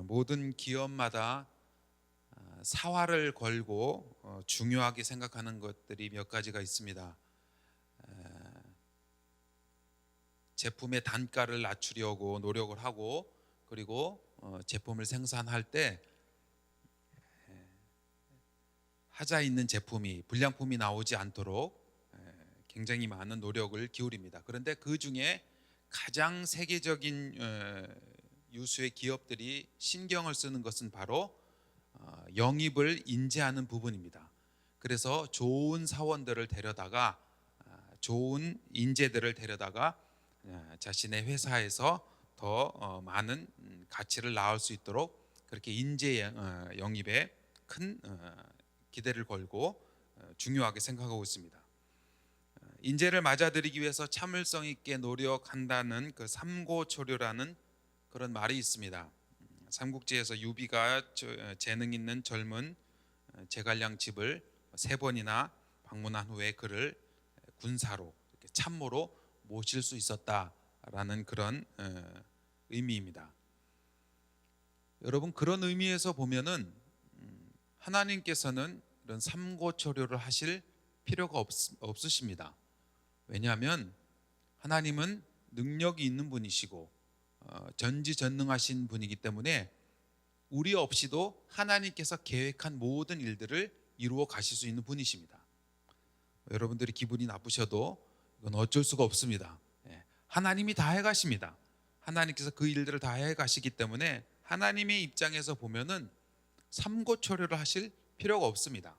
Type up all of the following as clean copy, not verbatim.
모든 기업마다 사활을 걸고 중요하게 생각하는 것들이 몇 가지가 있습니다. 제품의 단가를 낮추려고 노력을 하고, 그리고 제품을 생산할 때 하자 있는 제품이 불량품이 나오지 않도록 굉장히 많은 노력을 기울입니다. 그런데 그 중에 가장 세계적인 유수의 기업들이 신경을 쓰는 것은 바로 영입을 인재하는 부분입니다. 그래서 좋은 사원들을 데려다가 좋은 인재들을 데려다가 자신의 회사에서 더 많은 가치를 낳을 수 있도록 그렇게 인재 영입에 큰 기대를 걸고 중요하게 생각하고 있습니다. 인재를 맞아들이기 위해서 참을성 있게 노력한다는 그 삼고초려라는 그런 말이 있습니다. 삼국지에서 유비가 재능 있는 젊은 제갈량 집을 3번이나 방문한 후에 그를 군사로 참모로 모실 수 있었다라는 그런 의미입니다. 여러분, 그런 의미에서 보면은 하나님께서는 이런 삼고초려를 하실 필요가 없으십니다. 왜냐하면 하나님은 능력이 있는 분이시고 전지전능하신 분이기 때문에 우리 없이도 하나님께서 계획한 모든 일들을 이루어 가실 수 있는 분이십니다. 여러분들이 기분이 나쁘셔도 이건 어쩔 수가 없습니다. 하나님이 다 해가십니다. 하나님께서 그 일들을 다 해가시기 때문에 하나님의 입장에서 보면은 삼고초려를 하실 필요가 없습니다.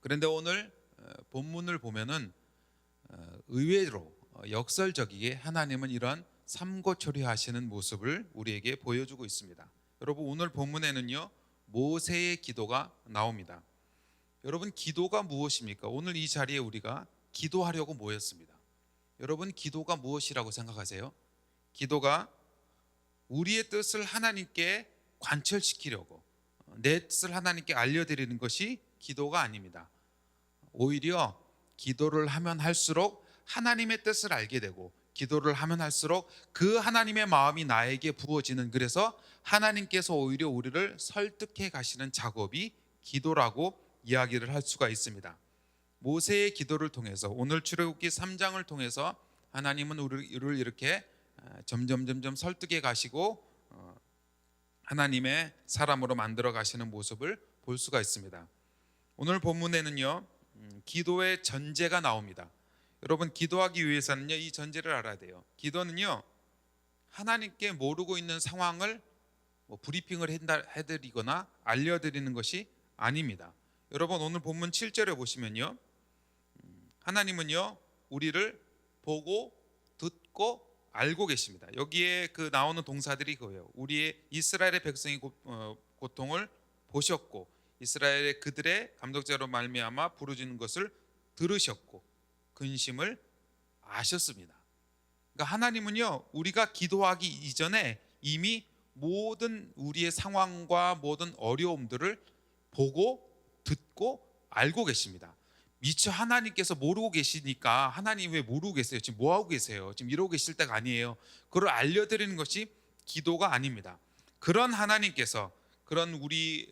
그런데 오늘 본문을 보면은 의외로 역설적이게 하나님은 이런 삼고초려하시는 모습을 우리에게 보여주고 있습니다. 여러분, 오늘 본문에는요 모세의 기도가 나옵니다. 여러분, 기도가 무엇입니까? 오늘 이 자리에 우리가 기도하려고 모였습니다. 여러분, 기도가 무엇이라고 생각하세요? 기도가 우리의 뜻을 하나님께 관철시키려고, 내 뜻을 하나님께 알려드리는 것이 기도가 아닙니다. 오히려 기도를 하면 할수록 하나님의 뜻을 알게 되고, 기도를 하면 할수록 그 하나님의 마음이 나에게 부어지는, 그래서 하나님께서 오히려 우리를 설득해 가시는 작업이 기도라고 이야기를 할 수가 있습니다. 모세의 기도를 통해서, 오늘 출애굽기 3장을 통해서 하나님은 우리를 이렇게 점점 설득해 가시고 하나님의 사람으로 만들어 가시는 모습을 볼 수가 있습니다. 오늘 본문에는요 기도의 전제가 나옵니다. 여러분, 기도하기 위해서는요 이 전제를 알아야 돼요. 기도는요 하나님께 모르고 있는 상황을 브리핑을 해드리거나 알려드리는 것이 아닙니다. 여러분, 오늘 본문 7절에 보시면요 하나님은요 우리를 보고 듣고 알고 계십니다. 여기에 그 나오는 동사들이 그거예요. 우리의 이스라엘의 백성의 고통을 보셨고, 이스라엘의 그들의 감독자로 말미암아 부르짖는 것을 들으셨고, 근심을 아셨습니다. 그러니까 하나님은요 우리가 기도하기 이전에 이미 모든 우리의 상황과 모든 어려움들을 보고 듣고 알고 계십니다. 미처 하나님께서 모르고 계시니까 하나님 왜 모르고 계세요? 지금 뭐 하고 계세요? 지금 이러고 계실 때가 아니에요. 그걸 알려드리는 것이 기도가 아닙니다. 그런 하나님께서 그런 우리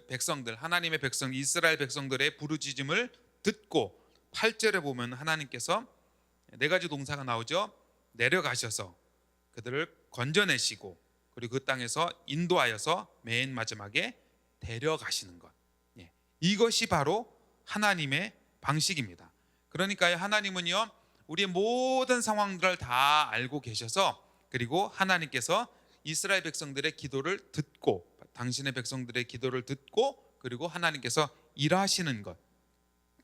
백성들, 하나님의 백성, 이스라엘 백성들의 부르짖음을 듣고 8절에 보면 하나님께서 4가지 동사가 나오죠. 내려가셔서 그들을 건져내시고, 그리고 그 땅에서 인도하여서 맨 마지막에 데려가시는 것, 이것이 바로 하나님의 방식입니다. 그러니까 하나님은요 우리의 모든 상황들을 다 알고 계셔서, 그리고 하나님께서 이스라엘 백성들의 기도를 듣고, 당신의 백성들의 기도를 듣고, 그리고 하나님께서 일하시는 것,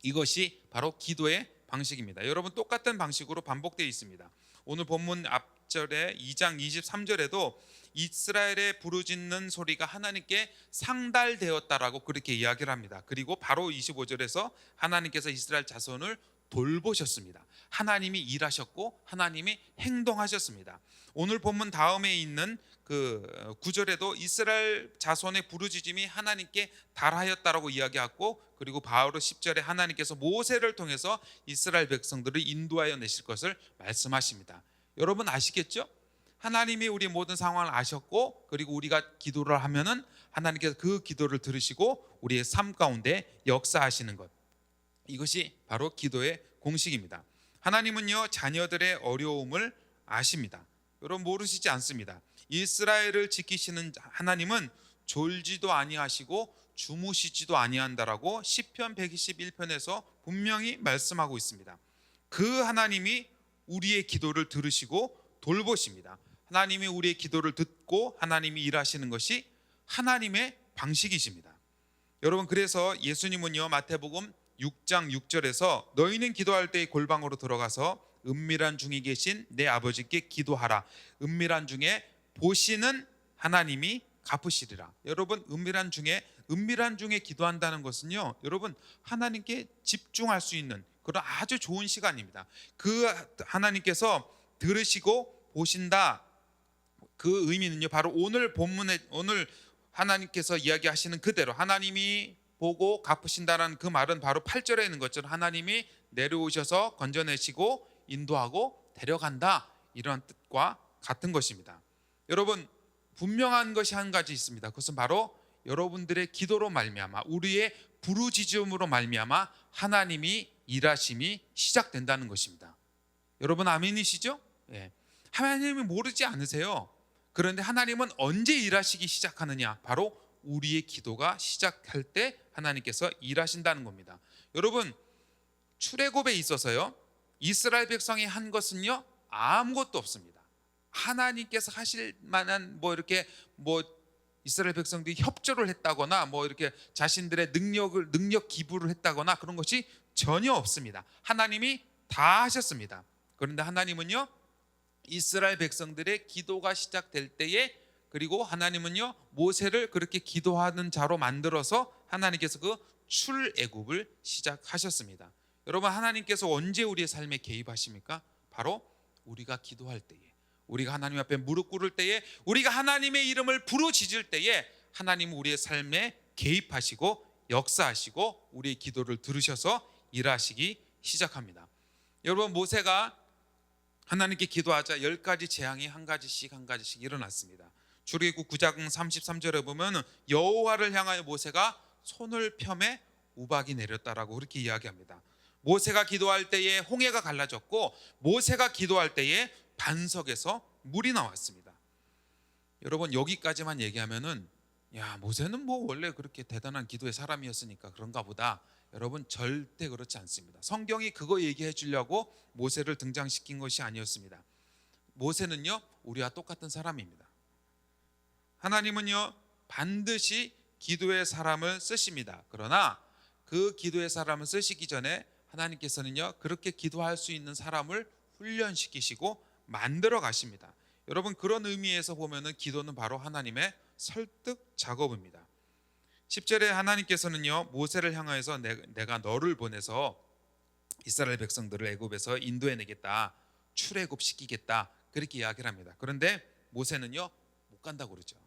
이것이 바로 기도의 방식입니다. 여러분, 똑같은 방식으로 반복되어 있습니다. 오늘 본문 앞절에 2장 23절에도 이스라엘의 부르짖는 소리가 하나님께 상달되었다라고 그렇게 이야기를 합니다. 그리고 바로 25절에서 하나님께서 이스라엘 자손을 돌보셨습니다. 하나님이 일하셨고 하나님이 행동하셨습니다. 오늘 본문 다음에 있는 그 9절에도 이스라엘 자손의 부르짖음이 하나님께 달하였다라고 이야기하고, 그리고 바로 10절에 하나님께서 모세를 통해서 이스라엘 백성들을 인도하여 내실 것을 말씀하십니다. 여러분 아시겠죠? 하나님이 우리 모든 상황을 아셨고, 그리고 우리가 기도를 하면은 하나님께서 그 기도를 들으시고 우리의 삶 가운데 역사하시는 것, 이것이 바로 기도의 공식입니다. 하나님은요, 자녀들의 어려움을 아십니다. 여러분, 모르시지 않습니다. 이스라엘을 지키시는 하나님은 졸지도 아니하시고 주무시지도 아니한다라고 시편 121편에서 분명히 말씀하고 있습니다. 그 하나님이 우리의 기도를 들으시고 돌보십니다. 하나님이 우리의 기도를 듣고 하나님이 일하시는 것이 하나님의 방식이십니다. 여러분, 그래서 예수님은요, 마태복음 6장 6절에서 너희는 기도할 때의 골방으로 들어가서 은밀한 중에 계신 내 아버지께 기도하라. 은밀한 중에 보시는 하나님이 갚으시리라. 여러분, 은밀한 중에 기도한다는 것은요, 여러분, 하나님께 집중할 수 있는 그런 아주 좋은 시간입니다. 그 하나님께서 들으시고 보신다, 그 의미는요, 바로 오늘 본문에, 오늘 하나님께서 이야기하시는 그대로 하나님이 보고 갚으신다는 그 말은 바로 8절에 있는 것처럼 하나님이 내려오셔서 건져내시고 인도하고 데려간다, 이런 뜻과 같은 것입니다. 여러분, 분명한 것이 한 가지 있습니다. 그것은 바로 여러분들의 기도로 말미암아, 우리의 부르짖음으로 말미암아 하나님이 일하심이 시작된다는 것입니다. 여러분, 아멘이시죠? 예. 하나님이 모르지 않으세요. 그런데 하나님은 언제 일하시기 시작하느냐? 바로 우리의 기도가 시작할 때 하나님께서 일하신다는 겁니다. 여러분, 출애굽에 있어서요, 이스라엘 백성이 한 것은요, 아무것도 없습니다. 하나님께서 하실 만한 이렇게 이스라엘 백성들이 협조를 했다거나 이렇게 자신들의 능력 기부를 했다거나 그런 것이 전혀 없습니다. 하나님이 다 하셨습니다. 그런데 하나님은요, 이스라엘 백성들의 기도가 시작될 때에, 그리고 하나님은요, 모세를 그렇게 기도하는 자로 만들어서 하나님께서 그 출애굽을 시작하셨습니다. 여러분, 하나님께서 언제 우리의 삶에 개입하십니까? 바로 우리가 기도할 때에, 우리가 하나님 앞에 무릎 꿇을 때에, 우리가 하나님의 이름을 부르짖을 때에 하나님은 우리의 삶에 개입하시고 역사하시고 우리의 기도를 들으셔서 일하시기 시작합니다. 여러분, 모세가 하나님께 기도하자 10가지 재앙이 한 가지씩 일어났습니다. 출애굽 9장 33절에 보면 여호와를 향하여 모세가 손을 펴매 우박이 내렸다라고 그렇게 이야기합니다. 모세가 기도할 때에 홍해가 갈라졌고, 모세가 기도할 때에 반석에서 물이 나왔습니다. 여러분, 여기까지만 얘기하면은 모세는 원래 그렇게 대단한 기도의 사람이었으니까 그런가 보다. 여러분, 절대 그렇지 않습니다. 성경이 그거 얘기해 주려고 모세를 등장시킨 것이 아니었습니다. 모세는요, 우리와 똑같은 사람입니다. 하나님은요, 반드시 기도의 사람을 쓰십니다. 그러나 그 기도의 사람을 쓰시기 전에 하나님께서는요, 그렇게 기도할 수 있는 사람을 훈련시키시고 만들어 가십니다. 여러분, 그런 의미에서 보면은 기도는 바로 하나님의 설득 작업입니다. 10절에 하나님께서는요, 모세를 향하여서 내가 너를 보내서 이스라엘 백성들을 애굽에서 인도해 내겠다, 출애굽 시키겠다, 그렇게 이야기를 합니다. 그런데 모세는요, 못 간다고 그러죠.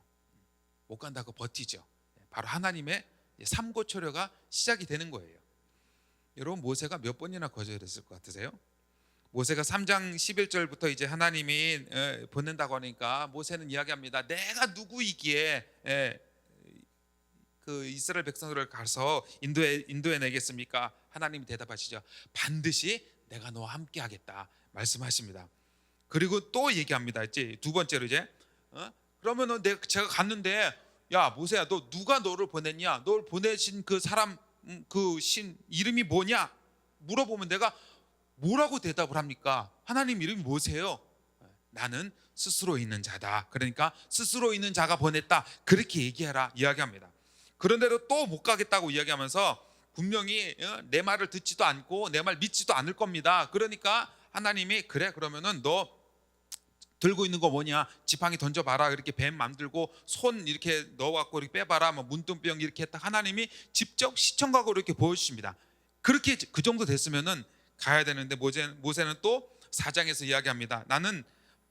못 간다고 버티죠. 바로 하나님의 삼고초려가 시작이 되는 거예요. 여러분, 모세가 몇 번이나 거절했을 것 같으세요? 모세가 3장 11절부터 이제 하나님이 보낸다고 하니까 모세는 이야기합니다. 내가 누구이기에 그 이스라엘 백성들을 가서 인도해 내겠습니까? 하나님이 대답하시죠. 반드시 내가 너와 함께 하겠다 말씀하십니다. 그리고 또 얘기합니다. 이제 두 번째로 그러면은 제가 갔는데, 야 모세야, 너 누가 너를 보냈냐? 널 보내신 그 사람 그 신 이름이 뭐냐? 물어보면 내가 뭐라고 대답을 합니까? 하나님 이름이 뭐세요? 나는 스스로 있는 자다. 그러니까 스스로 있는 자가 보냈다, 그렇게 얘기해라 이야기합니다. 그런데도 또 못 가겠다고 이야기하면서 분명히 내 말을 듣지도 않고 내 말 믿지도 않을 겁니다. 그러니까 하나님이 그래, 그러면은 너 들고 있는 거 뭐냐? 지팡이 던져봐라. 이렇게 뱀 만들고 손 이렇게 넣어갖고 이렇게 빼봐라. 문둥병 이렇게 했다. 하나님이 직접 시청각으로 이렇게 보여주십니다. 그렇게 그 정도 됐으면은 가야 되는데 모세는 또 4장에서 이야기합니다. 나는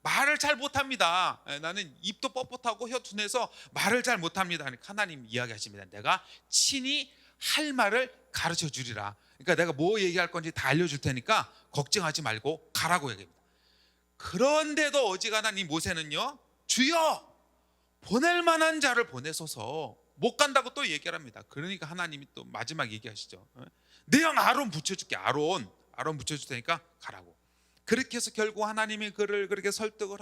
말을 잘 못합니다. 나는 입도 뻣뻣하고 혀 둔해서 말을 잘 못합니다. 하나님 이야기하십니다. 내가 친히 할 말을 가르쳐 주리라. 그러니까 내가 뭐 얘기할 건지 다 알려줄 테니까 걱정하지 말고 가라고 얘기합니다. 그런데도 어지간한 이 모세는요, 주여 보낼 만한 자를 보내소서. 못 간다고 또 얘기를 합니다. 그러니까 하나님이 또 마지막 얘기하시죠. 내 형 아론 붙여줄게. 아론 붙여줄 테니까 가라고. 그렇게 해서 결국 하나님이 그를 그렇게 설득을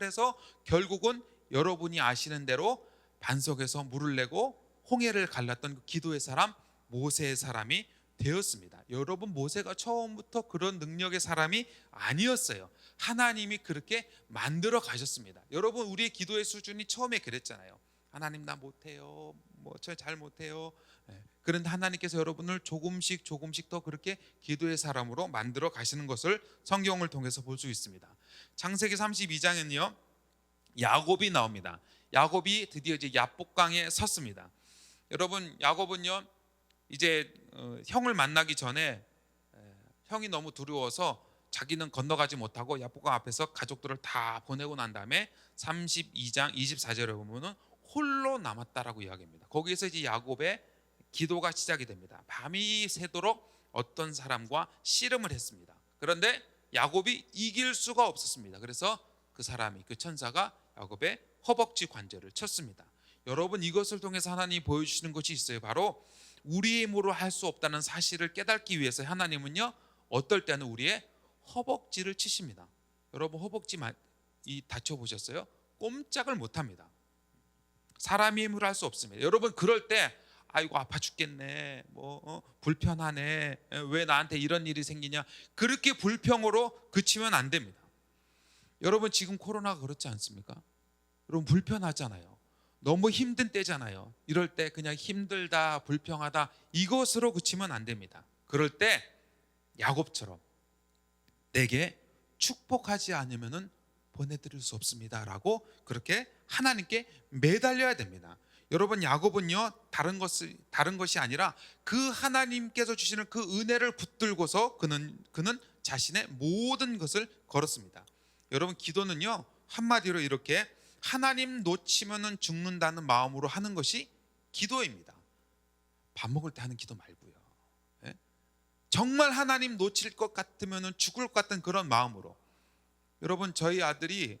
해서 결국은 여러분이 아시는 대로 반석에서 물을 내고 홍해를 갈랐던 그 기도의 사람 모세의 사람이 되었습니다. 여러분, 모세가 처음부터 그런 능력의 사람이 아니었어요. 하나님이 그렇게 만들어 가셨습니다. 여러분, 우리의 기도의 수준이 처음에 그랬잖아요. 하나님 나 못해요. 저 잘 못해요. 그런데 하나님께서 여러분을 조금씩 더 그렇게 기도의 사람으로 만들어 가시는 것을 성경을 통해서 볼 수 있습니다. 창세기 32장에는요 야곱이 나옵니다. 야곱이 드디어 이제 야복강에 섰습니다. 여러분, 야곱은요 이제 형을 만나기 전에 형이 너무 두려워서 자기는 건너가지 못하고 야복강 앞에서 가족들을 다 보내고 난 다음에 32장 24절에 보면은 홀로 남았다라고 이야기합니다. 거기에서 이제 야곱의 기도가 시작이 됩니다. 밤이 새도록 어떤 사람과 씨름을 했습니다. 그런데 야곱이 이길 수가 없었습니다. 그래서 그 사람이, 그 천사가 야곱의 허벅지 관절을 쳤습니다. 여러분, 이것을 통해서 하나님이 보여주시는 것이 있어요. 바로 우리의 힘으로 할 수 없다는 사실을 깨닫기 위해서 하나님은요 어떨 때는 우리의 허벅지를 치십니다. 여러분, 허벅지 다쳐보셨어요? 꼼짝을 못합니다. 사람의 힘으로 할 수 없습니다. 여러분, 그럴 때 아이고 아파 죽겠네, 불편하네, 왜 나한테 이런 일이 생기냐, 그렇게 불평으로 그치면 안 됩니다. 여러분, 지금 코로나가 그렇지 않습니까? 여러분, 불편하잖아요. 너무 힘든 때잖아요. 이럴 때 그냥 힘들다, 불평하다 이것으로 그치면 안 됩니다. 그럴 때 야곱처럼 내게 축복하지 않으면은 보내드릴 수 없습니다라고 그렇게 하나님께 매달려야 됩니다. 여러분, 야곱은요 다른 것이 아니라 그 하나님께서 주시는 그 은혜를 붙들고서 그는 자신의 모든 것을 걸었습니다. 여러분, 기도는요 한마디로 이렇게 하나님 놓치면은 죽는다는 마음으로 하는 것이 기도입니다. 밥 먹을 때 하는 기도 말고요. 정말 하나님 놓칠 것 같으면은 죽을 것 같은 그런 마음으로. 여러분, 저희 아들이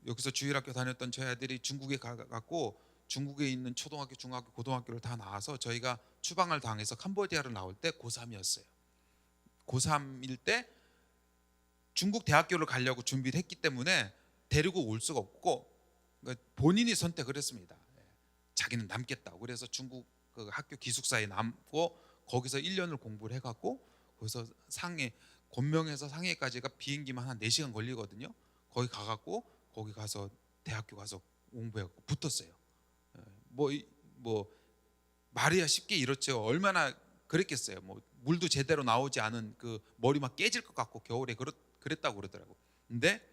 여기서 주일학교 다녔던 저희 아들이 중국에 가갖고 중국에 있는 초등학교, 중학교, 고등학교를 다 나와서 저희가 추방을 당해서 캄보디아를 나올 때 고3이었어요. 고3일 때 중국 대학교를 가려고 준비를 했기 때문에 데리고 올 수가 없고 본인이 선택을 했습니다. 자기는 남겠다고. 그래서 중국 그 학교 기숙사에 남고 거기서 1년을 공부를 해갖고 거기서 곤명에서 상해까지가 비행기만 한 4시간 걸리거든요. 거기 가갖고 거기 가서 대학교 가서 공부해갖고 붙었어요. 말이야 쉽게 이렇죠. 얼마나 그랬겠어요. 물도 제대로 나오지 않은 그 머리 막 깨질 것 같고 겨울에 그랬다고 그러더라고. 근데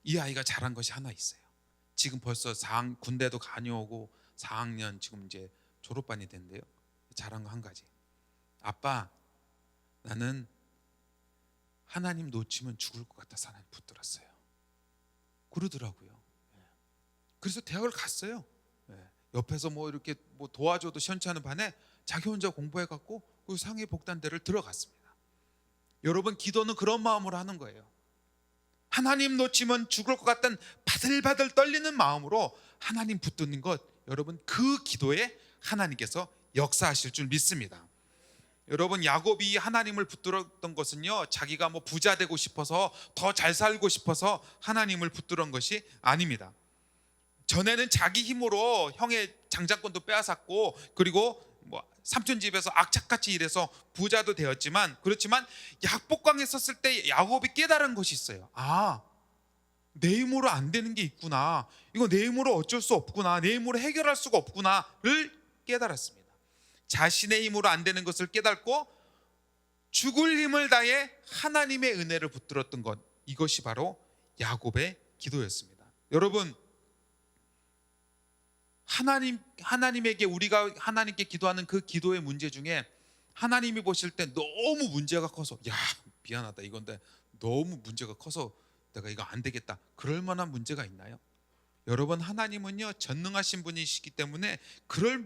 이 아이가 잘한 것이 하나 있어요. 지금 벌써 군대도 다녀오고 4학년 지금 이제 졸업반이 된대요. 잘한 거 한 가지. 아빠, 나는 하나님 놓치면 죽을 것 같아서 하나님 붙들었어요. 그러더라고요. 그래서 대학을 갔어요. 옆에서 이렇게 도와줘도 시원찮은 반에 자기 혼자 공부해갖고 그 상해 복단대를 들어갔습니다. 여러분, 기도는 그런 마음으로 하는 거예요. 하나님 놓치면 죽을 것 같던 바들바들 떨리는 마음으로 하나님 붙드는 것, 여러분, 그 기도에 하나님께서 역사하실 줄 믿습니다. 여러분, 야곱이 하나님을 붙들었던 것은요 자기가 부자 되고 싶어서 더 잘 살고 싶어서 하나님을 붙들은 것이 아닙니다. 전에는 자기 힘으로 형의 장자권도 빼앗았고 그리고 삼촌 집에서 악착같이 일해서 부자도 되었지만, 그렇지만 야복강에 섰을 때 야곱이 깨달은 것이 있어요. 내 힘으로 안 되는 게 있구나, 이거 내 힘으로 어쩔 수 없구나, 내 힘으로 해결할 수가 없구나를 깨달았습니다. 자신의 힘으로 안 되는 것을 깨닫고 죽을 힘을 다해 하나님의 은혜를 붙들었던 것, 이것이 바로 야곱의 기도였습니다. 여러분, 하나님에게 우리가 하나님께 기도하는 그 기도의 문제 중에 하나님이 보실 때 너무 문제가 커서 미안하다, 이건데 너무 문제가 커서 내가 이거 안 되겠다, 그럴 만한 문제가 있나요? 여러분, 하나님은요 전능하신 분이시기 때문에 그럴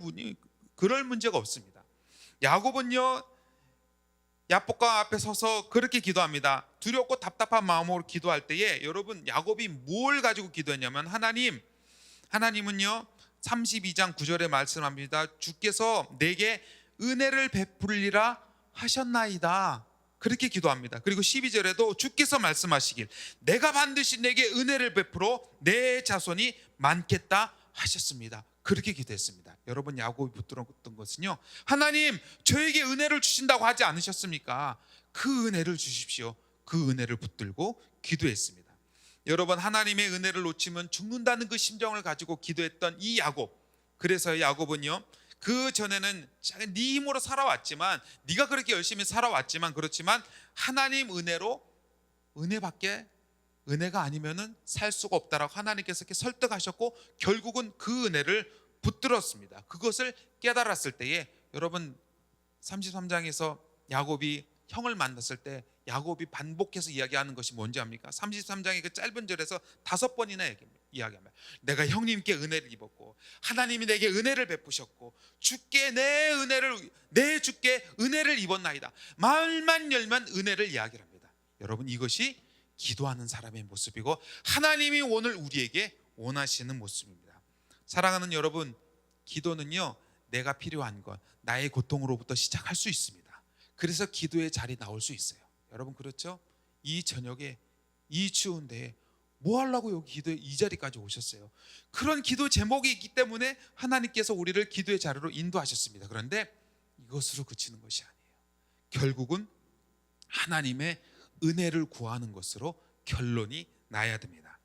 문제가 없습니다. 야곱은요 야복강 앞에 서서 그렇게 기도합니다. 두렵고 답답한 마음으로 기도할 때에 여러분 야곱이 뭘 가지고 기도했냐면 하나님은요 32장 9절에 말씀합니다. 주께서 내게 은혜를 베풀리라 하셨나이다. 그렇게 기도합니다. 그리고 12절에도 주께서 말씀하시길 내가 반드시 내게 은혜를 베풀어 내 자손이 많겠다 하셨습니다. 그렇게 기도했습니다. 여러분 야곱이 붙들었던 것은요 하나님 저에게 은혜를 주신다고 하지 않으셨습니까? 그 은혜를 주십시오. 그 은혜를 붙들고 기도했습니다. 여러분 하나님의 은혜를 놓치면 죽는다는 그 심정을 가지고 기도했던 이 야곱. 그래서 야곱은요 그 전에는 네 힘으로 살아왔지만 네가 그렇게 열심히 살아왔지만 그렇지만 하나님 은혜로 은혜가 아니면은 살 수가 없다라고 하나님께서 이렇게 설득하셨고 결국은 그 은혜를 붙들었습니다. 그것을 깨달았을 때에 여러분 33장에서 야곱이 형을 만났을 때 야곱이 반복해서 이야기하는 것이 뭔지 압니까? 33장의 그 짧은 절에서 5번이나 이야기합니다. 내가 형님께 은혜를 입었고 하나님이 내게 은혜를 베푸셨고 주께 내 주께 은혜를 입었나이다. 말만 열면 은혜를 이야기합니다. 여러분 이것이 기도하는 사람의 모습이고 하나님이 오늘 우리에게 원하시는 모습입니다. 사랑하는 여러분, 기도는요 내가 필요한 것, 나의 고통으로부터 시작할 수 있습니다. 그래서 기도의 자리 나올 수 있어요. 여러분 그렇죠? 이 저녁에 이 추운 데에 뭐 하려고 여기 기도의 이 자리까지 오셨어요? 그런 기도 제목이 있기 때문에 하나님께서 우리를 기도의 자리로 인도하셨습니다. 그런데 이것으로 그치는 것이 아니에요. 결국은 하나님의 은혜를 구하는 것으로 결론이 나야 됩니다.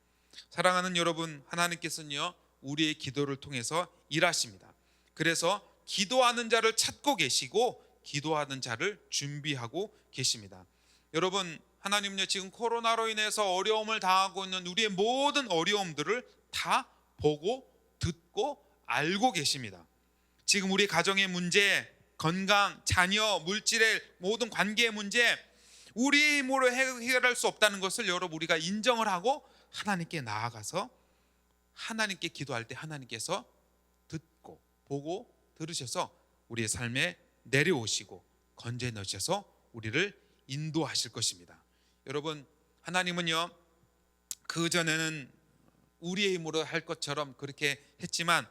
사랑하는 여러분, 하나님께서는요 우리의 기도를 통해서 일하십니다. 그래서 기도하는 자를 찾고 계시고 기도하는 자를 준비하고 계십니다. 여러분 하나님은요 지금 코로나로 인해서 어려움을 당하고 있는 우리의 모든 어려움들을 다 보고 듣고 알고 계십니다. 지금 우리 가정의 문제, 건강, 자녀, 물질의 모든 관계의 문제 우리의 힘으로 해결할 수 없다는 것을 여러분 우리가 인정을 하고 하나님께 나아가서 하나님께 기도할 때 하나님께서 듣고 보고 들으셔서 우리의 삶에 내려오시고 건져 넣으셔서 우리를 인도하실 것입니다. 여러분 하나님은요 그전에는 우리의 힘으로 할 것처럼 그렇게 했지만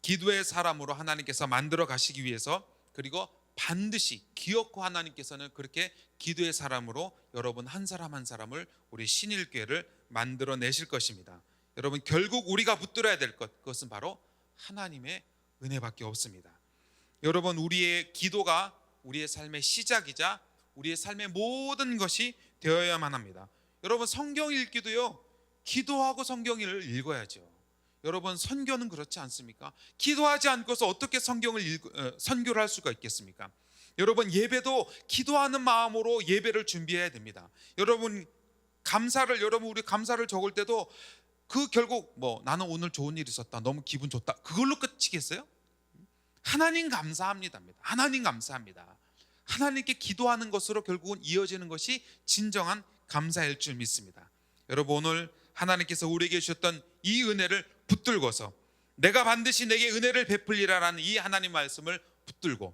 기도의 사람으로 하나님께서 만들어 가시기 위해서 그리고 반드시 기어코 하나님께서는 그렇게 기도의 사람으로 여러분 한 사람 한 사람을 우리 신일교회를 만들어 내실 것입니다. 여러분 결국 우리가 붙들어야 될 것, 그것은 바로 하나님의 은혜밖에 없습니다. 여러분 우리의 기도가 우리의 삶의 시작이자 우리의 삶의 모든 것이 되어야만 합니다. 여러분 성경 읽기도요 기도하고 성경을 읽어야죠. 여러분 선교는 그렇지 않습니까? 기도하지 않고서 어떻게 선교를 할 수가 있겠습니까? 여러분 예배도 기도하는 마음으로 예배를 준비해야 됩니다. 여러분 우리 감사를 적을 때도 그 결국 나는 오늘 좋은 일 있었다, 너무 기분 좋다, 그걸로 끝이겠어요? 하나님 감사합니다. 하나님 감사합니다. 하나님께 기도하는 것으로 결국은 이어지는 것이 진정한 감사일 줄 믿습니다. 여러분 오늘 하나님께서 우리에게 주셨던 이 은혜를 붙들고서 내가 반드시 내게 은혜를 베풀리라라는 이 하나님 말씀을 붙들고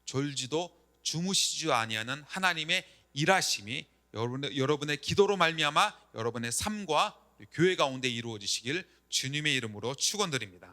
졸지도 주무시지 아니하는 하나님의 일하심이 여러분의 기도로 말미암아 여러분의 삶과 교회 가운데 이루어지시길 주님의 이름으로 축원드립니다.